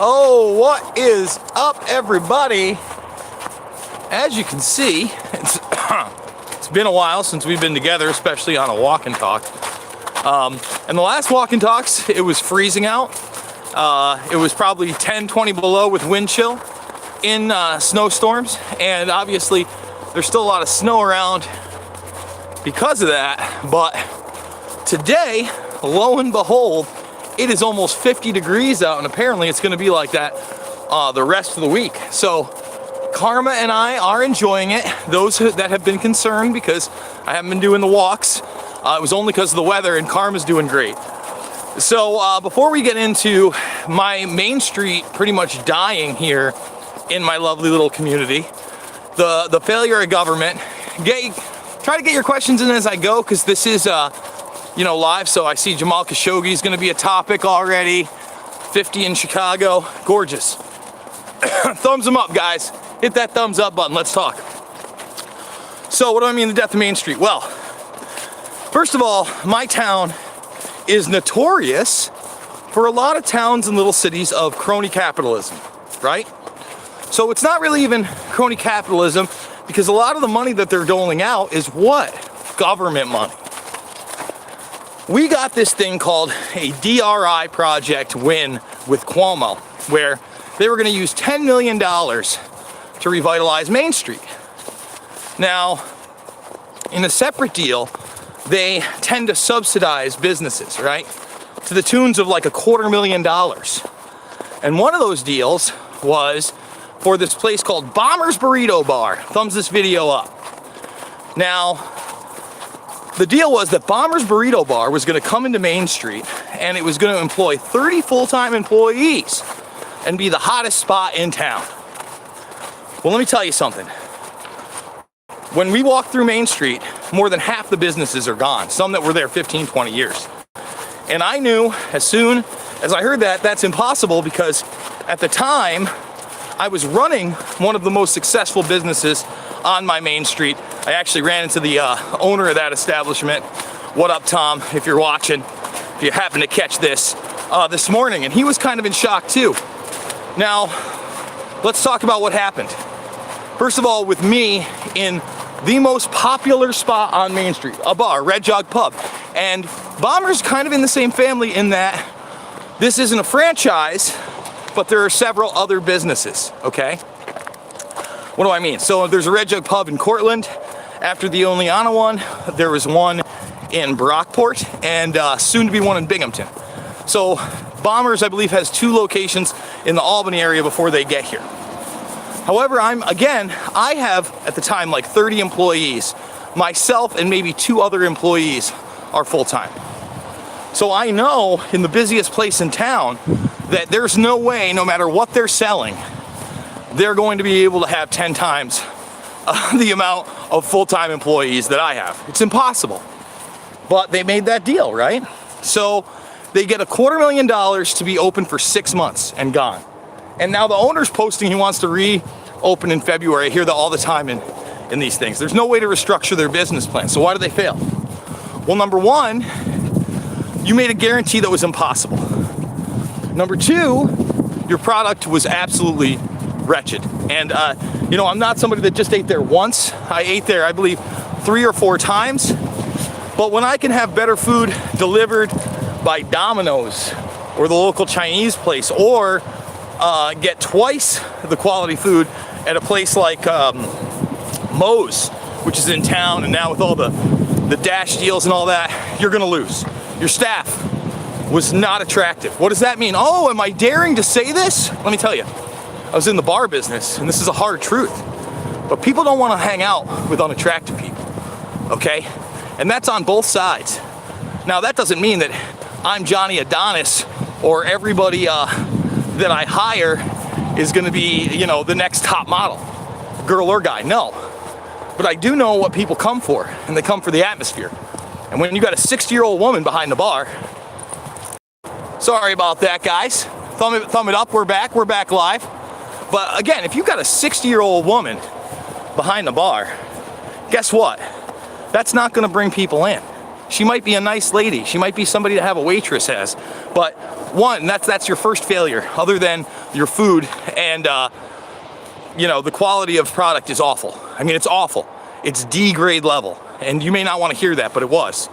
Oh, what is up, everybody? As you can see, it's been a while since we've been together, especially on a walk and talk. And the last walk and talks, it was freezing out. It was probably 10, 20 below with wind chill in snowstorms. And obviously, there's still a lot of snow around because of that. But today, lo and behold, it is almost 50 degrees out, and apparently it's going to be like that the rest of the week. So Karma and I are enjoying it. Those that have been concerned because I haven't been doing the walks, it was only because of the weather, and Karma's doing great. So before we get into my Main Street pretty much dying here in my lovely little community, the failure of government, try to get your questions in as I go, because this is live. So I see Jamal Khashoggi is going to be a topic already. 50 in Chicago, gorgeous. Thumbs them up, guys. Hit that thumbs up button. Let's talk. So what do I mean the death of Main Street? Well, first of all, my town is notorious for a lot of towns and little cities of crony capitalism, right? So it's not really even crony capitalism, because a lot of the money that they're doling out is what? Government money. We got this thing called a DRI project win with Cuomo, where they were going to use $10 million to revitalize Main Street. Now, in a separate deal, they tend to subsidize businesses, right? To the tunes of like $250,000. And one of those deals was for this place called Bomber's Burrito Bar. Thumbs this video up. Now, the deal was that Bomber's Burrito Bar was going to come into Main Street, and it was going to employ 30 full-time employees and be the hottest spot in town. Well, let me tell you something. When we walk through Main Street, more than half the businesses are gone, some that were there 15, 20 years. And I knew as soon as I heard that, that's impossible, because at the time, I was running one of the most successful businesses on my Main Street. I actually ran into the owner of that establishment. What up, Tom, if you're watching, if you happen to catch this morning. And he was kind of in shock too. Now, let's talk about what happened. First of all, with me in the most popular spot on Main Street, a bar, Red Jug Pub. And Bomber's kind of in the same family in that this isn't a franchise, but there are several other businesses, okay? What do I mean? So there's a Red Jug Pub in Cortland. After the Oleana one, there was one in Brockport, and soon to be one in Binghamton. So Bombers, I believe, has 2 locations in the Albany area before they get here. However, I have at the time like 30 employees. Myself and maybe 2 other employees are full-time. So I know in the busiest place in town that there's no way, no matter what they're selling, they're going to be able to have 10 times the amount of full-time employees that I have. It's impossible. But they made that deal, right? So they get $250,000 to be open for 6 months and gone. And now the owner's posting he wants to reopen in February. I hear that all the time in these things. There's no way to restructure their business plan. So why did they fail? Well, number one, you made a guarantee that was impossible. Number 2, your product was absolutely wretched. And I'm not somebody that just ate there once. I ate there, I believe, 3 or 4 times. But when I can have better food delivered by Domino's or the local Chinese place, or get twice the quality food at a place like Moe's, which is in town, and now with all the dash deals and all that, you're gonna lose. Your staff was not attractive. What does that mean? Oh, am I daring to say this? Let me tell you, I was in the bar business, and this is a hard truth. But people don't want to hang out with unattractive people, okay? And that's on both sides. Now, that doesn't mean that I'm Johnny Adonis, or everybody that I hire is going to be, the next top model, girl or guy. No. But I do know what people come for, and they come for the atmosphere. And when you got a 60-year-old woman behind the bar, sorry about that, guys. Thumb it up. We're back live. But again, if you got a 60-year-old woman behind the bar, guess what? That's not going to bring people in. She might be a nice lady. She might be somebody to have a waitress as. But one, that's your first failure, other than your food and you know, the quality of product is awful. I mean, it's awful. It's D grade level, and you may not want to hear that, but it was.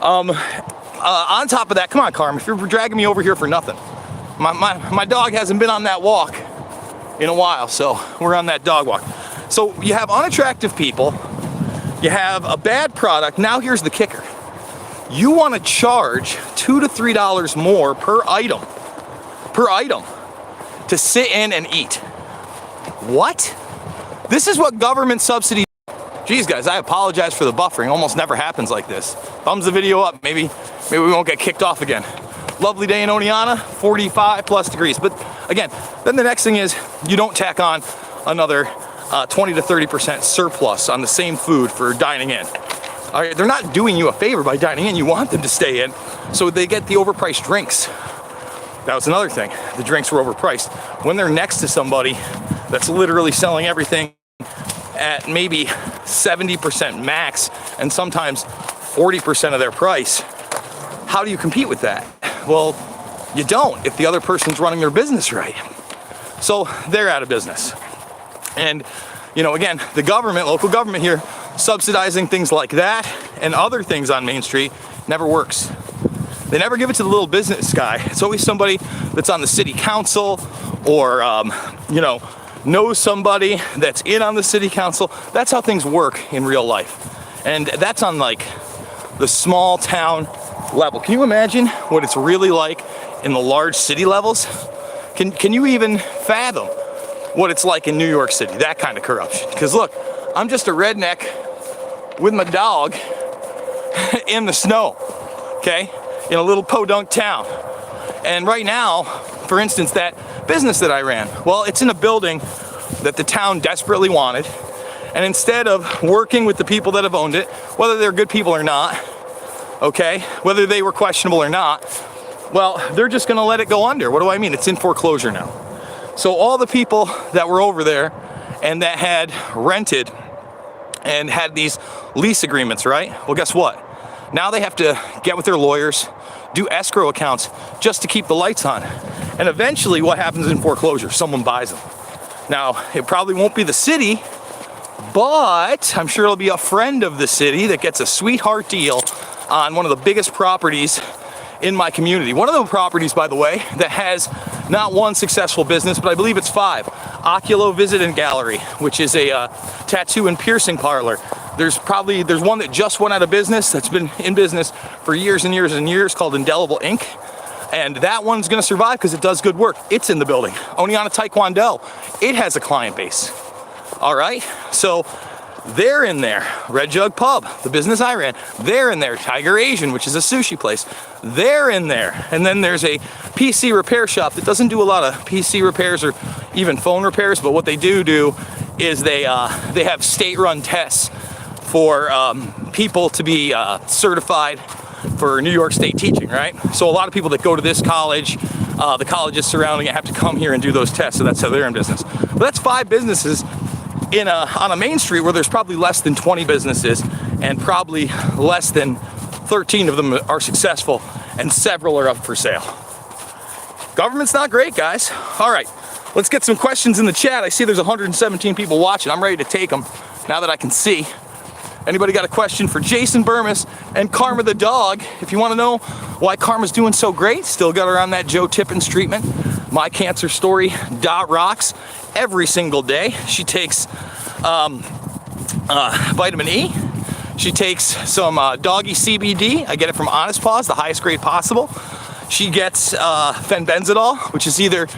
On top of that, come on, Carm, if you're dragging me over here for nothing. My dog hasn't been on that walk in a while, so we're on that dog walk. So you have unattractive people, you have a bad product. Now here's the kicker. You want to charge $2 to $3 more per item to sit in and eat. What? This is what government subsidy. Geez, guys, I apologize for the buffering. Almost never happens like this. Thumbs the video up. Maybe we won't get kicked off again. Lovely day in Oneonta, 45 plus degrees. But again, then the next thing is you don't tack on another 20 to 30% surplus on the same food for dining in. All right, they're not doing you a favor by dining in. You want them to stay in, so they get the overpriced drinks. That was another thing. The drinks were overpriced. When they're next to somebody that's literally selling everything at maybe 70% max and sometimes 40% of their price, how do you compete with that? Well, you don't if the other person's running their business right. So they're out of business. And, you know, again, the government, local government here, subsidizing things like that and other things on Main Street never works. They never give it to the little business guy. It's always somebody that's on the city council or, you know, knows somebody that's in on the city council. That's how things work in real life. And that's on like the small town level. Can you imagine what it's really like in the large city levels? Can you even fathom what it's like in New York City, that kind of corruption? Because look, I'm just a redneck with my dog in the snow, okay? In a little podunk town. And right now, for instance, that business that I ran, well, it's in a building that the town desperately wanted. And instead of working with the people that have owned it, whether they're good people or not, okay, whether they were questionable or not, well, they're just gonna let it go under. What do I mean? It's in foreclosure now. So all the people that were over there and that had rented and had these lease agreements, right? Well, guess what? Now they have to get with their lawyers, do escrow accounts just to keep the lights on. And eventually what happens in foreclosure? Someone buys them. Now, it probably won't be the city, but I'm sure it'll be a friend of the city that gets a sweetheart deal on one of the biggest properties in my community. One of the properties, by the way, that has not one successful business, but I believe it's 5. Oculo Visit and Gallery, which is a tattoo and piercing parlor. There's one that just went out of business that's been in business for years and years and years called Indelible Ink. And that one's gonna survive because it does good work. It's in the building. Oneonta Taekwondo, it has a client base. All right, so they're in there. Red Jug Pub, the business I ran, they're in there. Tiger Asian, which is a sushi place, they're in there. And then there's a PC repair shop that doesn't do a lot of PC repairs or even phone repairs, but what they do is they have state-run tests for people to be certified for New York State teaching, right? So a lot of people that go to this college, the colleges surrounding it, have to come here and do those tests, so that's how they're in business. But that's 5 businesses on a main street where there's probably less than 20 businesses and probably less than 13 of them are successful and several are up for sale. Government's not great, guys. All right, let's get some questions in the chat. I see there's 117 people watching. I'm ready to take them now that I can see. Anybody got a question for Jason Bermas and Karma the dog? If you want to know why Karma's doing so great, still got her on that Joe Tippins treatment. MyCancerStory.rocks every single day. She takes vitamin E. She takes some doggy CBD. I get it from Honest Paws, the highest grade possible. She gets fenbenzidol, which is either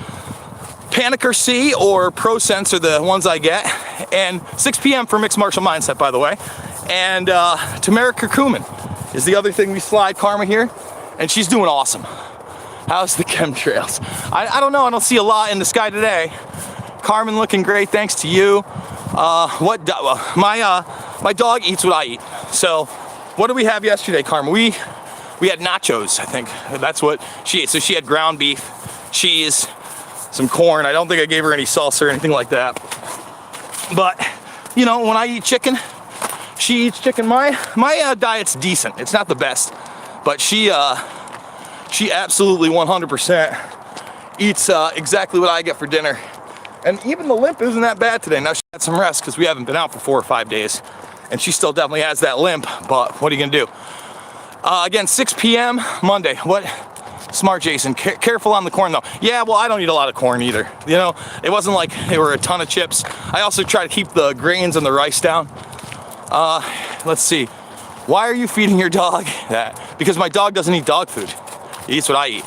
Panicer C or ProSense are the ones I get. And 6 p.m. for Mixed Martial Mindset, by the way. And turmeric curcumin is the other thing we slide Karma here. And she's doing awesome. How's the chemtrails? I don't know, I don't see a lot in the sky today. Carmen looking great, thanks to you. My dog eats what I eat. So what did we have yesterday, Carmen? We had nachos, I think. That's what she ate. So she had ground beef, cheese, some corn. I don't think I gave her any salsa or anything like that. But, you know, when I eat chicken, she eats chicken. My diet's decent. It's not the best, but she She absolutely 100% eats exactly what I get for dinner. And even the limp isn't that bad today. Now she had some rest because we haven't been out for 4 or 5 days. And she still definitely has that limp, but what are you gonna do? Again, 6 p.m. Monday. What? Smart Jason, careful on the corn though. Yeah, well, I don't eat a lot of corn either. You know, it wasn't like they were a ton of chips. I also try to keep the grains and the rice down. Let's see. Why are you feeding your dog that? Because my dog doesn't eat dog food. He eats what I eat.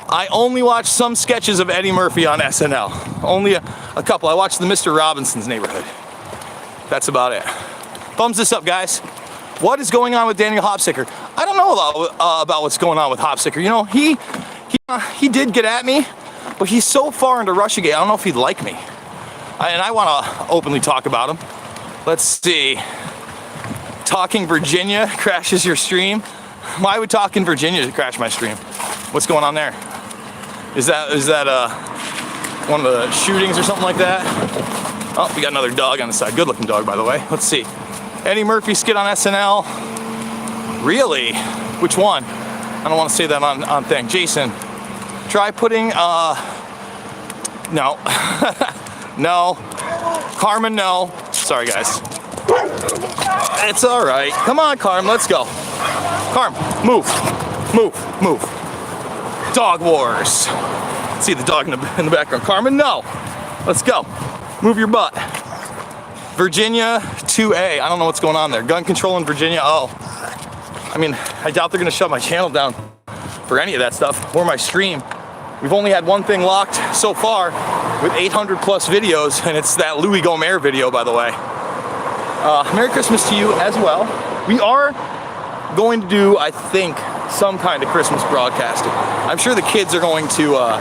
I only watch some sketches of Eddie Murphy on SNL. Only a couple. I watched the Mr. Robinson's Neighborhood. That's about it. Thumbs this up, guys. What is going on with Daniel Hopsicker? I don't know about what's going on with Hopsicker. You know, he did get at me, but he's so far into Russiagate, I don't know if he'd like me. And I want to openly talk about him. Let's see. Talking Virginia crashes your stream. Why would Talking Virginia crash my stream? What's going on there? Is that one of the shootings or something like that? Oh, we got another dog on the side. Good looking dog, by the way. Let's see. Eddie Murphy skit on SNL. Really? Which one? I don't want to say that on thing. Jason, try putting, no. No. Carmen, no. Sorry, guys. It's all right. Come on, Carm, let's go. Carm, move. Move, move. Dog wars. See the dog in the background. Carmen, no. Let's go. Move your butt. Virginia 2A. I don't know what's going on there. Gun control in Virginia. Oh. I mean, I doubt they're going to shut my channel down for any of that stuff or my stream. We've only had one thing locked so far with 800 plus videos, and it's that Louis Gohmert video, by the way. Merry Christmas to you as well. We are going to do, I think, some kind of Christmas broadcasting. I'm sure the kids are going to, are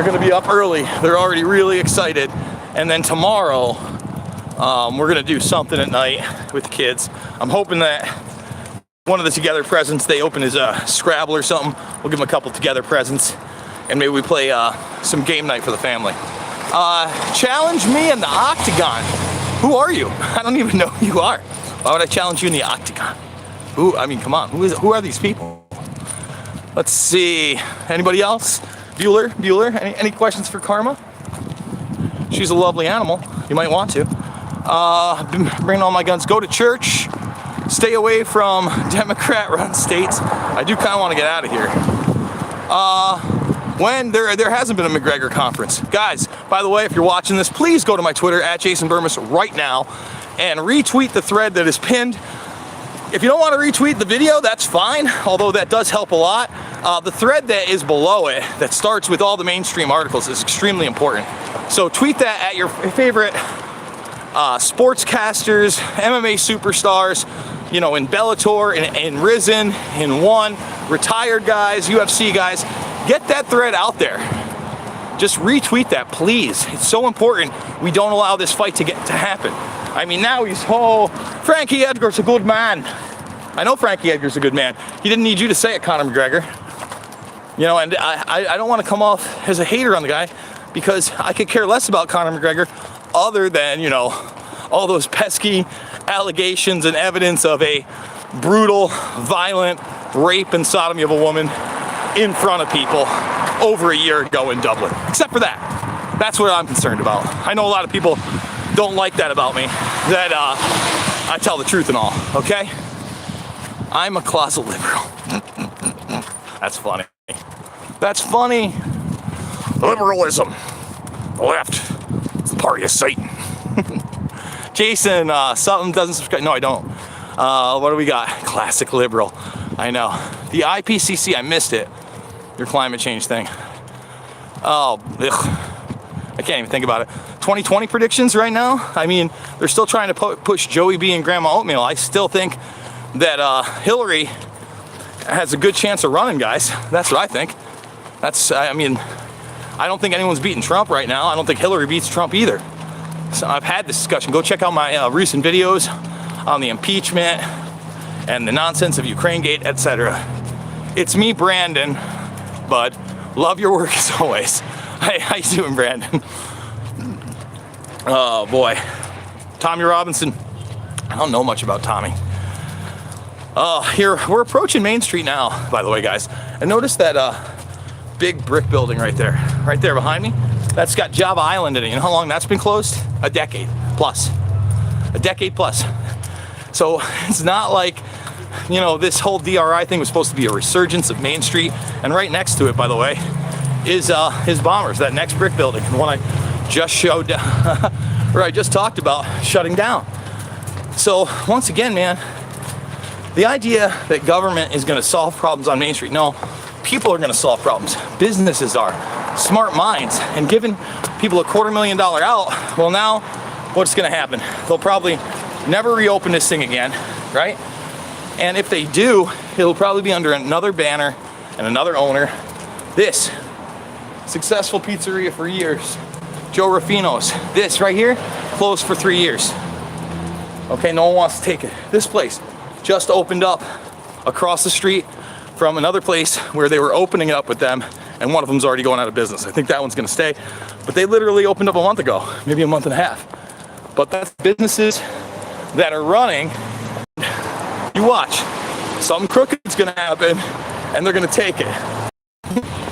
going to be up early. They're already really excited. And then tomorrow, we're going to do something at night with the kids. I'm hoping that one of the together presents they open is a Scrabble or something. We'll give them a couple together presents. And maybe we play some game night for the family. Challenge me in the Octagon. Who are you? I don't even know who you are. Why would I challenge you in the Octagon? Who? I mean, come on. Who are these people? Let's see. Anybody else? Bueller? Any questions for Karma? She's a lovely animal. You might want to. Bring all my guns. Go to church. Stay away from Democrat-run states. I do kind of want to get out of here. When there hasn't been a McGregor conference. Guys, by the way, if you're watching this, please go to my Twitter at Jason Bermas right now and retweet the thread that is pinned. If you don't want to retweet the video, that's fine, although that does help a lot. The thread that is below it, that starts with all the mainstream articles, is extremely important. So tweet that at your favorite sportscasters, MMA superstars, you know, in Bellator, in Risen, in One, retired guys, UFC guys. Get that thread out there. Just retweet that, please. It's so important we don't allow this fight to happen. I mean, now Frankie Edgar's a good man. I know Frankie Edgar's a good man. He didn't need you to say it, Conor McGregor. You know, and I don't want to come off as a hater on the guy because I could care less about Conor McGregor other than, you know, all those pesky allegations and evidence of a brutal, violent rape and sodomy of a woman in front of people over a year ago in Dublin. Except for that. That's what I'm concerned about. I know a lot of people don't like that about me, that I tell the truth and all, okay? I'm a closet liberal. That's funny. That's funny. Liberalism. The left. It's the party of Satan. Jason, something doesn't subscribe. No, I don't. What do we got? Classic liberal. I know. The IPCC, I missed it. Your climate change thing. Oh, ugh. I can't even think about it. 2020 predictions right now? I mean, they're still trying to push Joey B and Grandma Oatmeal. I still think that Hillary has a good chance of running, guys. That's what I think. I mean, I don't think anyone's beating Trump right now. I don't think Hillary beats Trump either. So I've had this discussion. Go check out my recent videos on the impeachment and the nonsense of Ukrainegate, etc. It's me, Brandon, bud. Love your work as always. Hey, how you doing, Brandon? Oh boy. Tommy Robinson. I don't know much about Tommy. Here, we're approaching Main Street now, by the way, guys. And notice that big brick building right there behind me. That's got Java Island in it. You know how long that's been closed? A decade plus. A decade plus. So it's not like, you know, this whole DRI thing was supposed to be a resurgence of Main Street. And right next to it, by the way, is Bombers, that next brick building, the one I just showed, or I just talked about shutting down. So once again, man, the idea that government is going to solve problems on Main Street, no, people are going to solve problems. Businesses are, smart minds, and giving people a $250,000 out, well, now what's going to happen? They'll probably never reopen this thing again, right? And if they do, it'll probably be under another banner and another owner. This successful pizzeria for years, Joe Ruffino's. This right here, closed for 3 years. Okay, no one wants to take it. This place just opened up across the street from another place where they were opening it up with them, and one of them's already going out of business. I think that one's gonna stay, but they literally opened up a month ago, maybe a month and a half. But that's businesses that are running. You watch, something crooked's gonna happen, and they're gonna take it.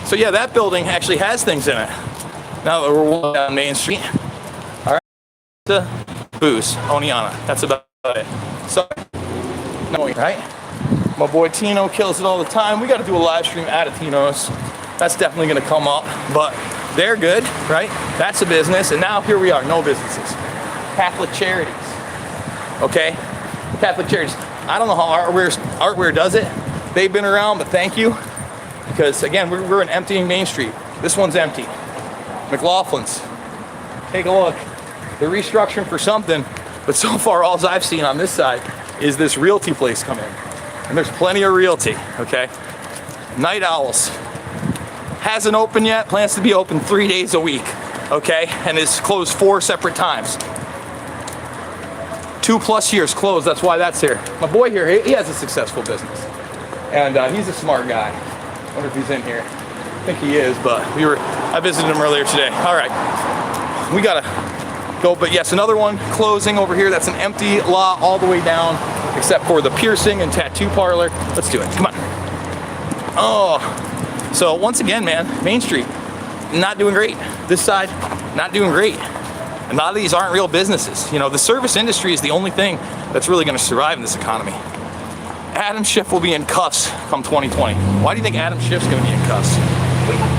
So yeah, that building actually has things in it. Now that we're walking down Main Street, all right, the booze, Oneonta, that's about it. So, no, right? My boy Tino kills it all the time. We got to do a live stream at Tino's. That's definitely going to come up, but they're good, right? That's a business, and now here we are, no businesses. Catholic Charities, okay? Catholic Charities. I don't know how Artware does it. They've been around, but thank you, because again, we're in emptying Main Street. This one's empty. McLaughlin's. Take a look. They're restructuring for something, but so far all I've seen on this side is this realty place come in. And there's plenty of realty, okay? Night Owls. Hasn't opened yet, plans to be open 3 days a week, okay? And is closed 4 separate times. 2+ years closed, that's why that's here. My boy here, he has a successful business. And he's a smart guy. I wonder if he's in here. I think he is, but I visited him earlier today. All right, we gotta go, but yes, another one closing over here. That's an empty lot all the way down, except for the piercing and tattoo parlor. Let's do it, come on. Oh, so once again, man, Main Street, not doing great. This side, not doing great. And a lot of these aren't real businesses. You know, the service industry is the only thing that's really gonna survive in this economy. Adam Schiff will be in cuffs come 2020. Why do you think Adam Schiff's gonna be in cuffs?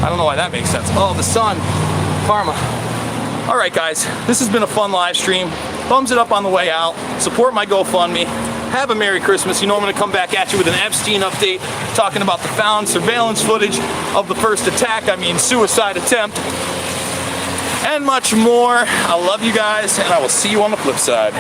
I don't know why that makes sense. Oh, the sun, karma. All right, guys, this has been a fun live stream. Thumbs it up on the way out. Support my GoFundMe. Have a Merry Christmas. You know I'm gonna come back at you with an Epstein update, talking about the found surveillance footage of the first attack, suicide attempt, and much more. I love you guys, and I will see you on the flip side.